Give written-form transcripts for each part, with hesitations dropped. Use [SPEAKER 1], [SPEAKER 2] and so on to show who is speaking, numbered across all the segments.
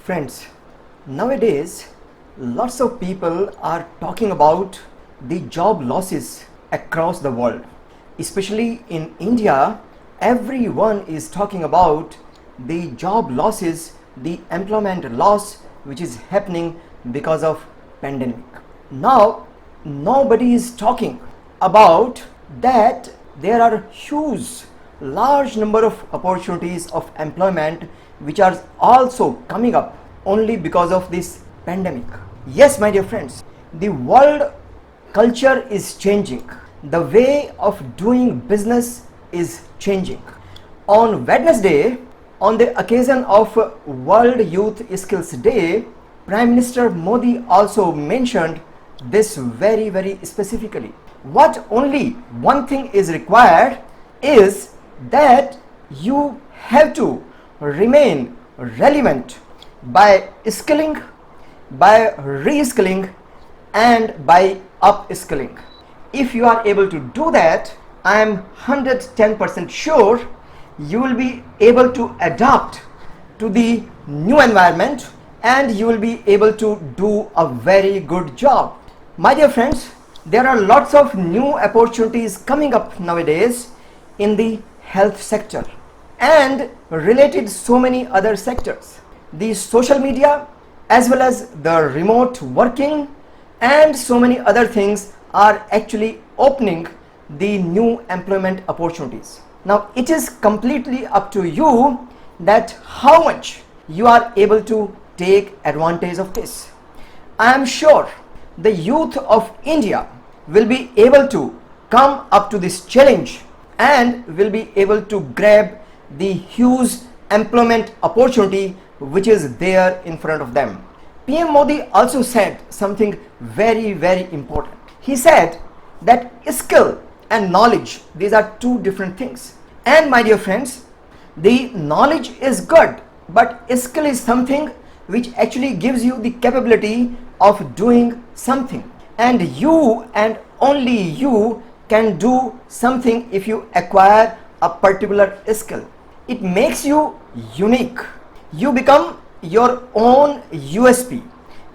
[SPEAKER 1] Friends, nowadays lots of people are talking about the job losses across the world. Especially in India, everyone is talking about the job losses, the employment loss which is happening because of pandemic. Now, nobody is talking about that there are huge large number of opportunities of employment which are also coming up only because of this pandemic. Yes, my dear friends, the world culture is changing. The way of doing business is changing. On Wednesday, on the occasion of World Youth Skills Day, Prime Minister Modi also mentioned this very specifically. What only one thing is required is that you have to remain relevant by skilling, by reskilling, and by upskilling. If you are able to do that, I am 110% sure you will be able to adapt to the new environment and you will be able to do a very good job. My dear friends, there are lots of new opportunities coming up nowadays in the health sector and related so many other sectors. The social media as well as the remote working and so many other things are actually opening the new employment opportunities. Now it is completely up to you that how much you are able to take advantage of this. I am sure the youth of India will be able to come up to this challenge and will be able to grab the huge employment opportunity which is there in front of them. PM Modi also said something very important. He said that skill and knowledge, these are two different things. And my dear friends, the knowledge is good, but skill is something which actually gives you the capability of doing something. And you and only you can do something if you acquire a particular skill. It makes you unique. You become your own USP.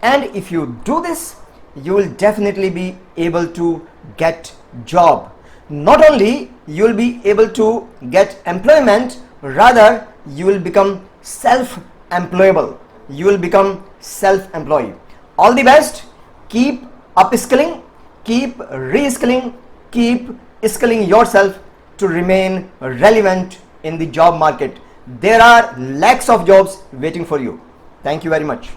[SPEAKER 1] And if you do this, you will definitely be able to get job. Not only you will be able to get employment, rather you will become self-employable. You will become self-employed. All the best. Keep upskilling, keep reskilling, keep skilling yourself to remain relevant in the job market. There are lakhs of jobs waiting for you. Thank you very much.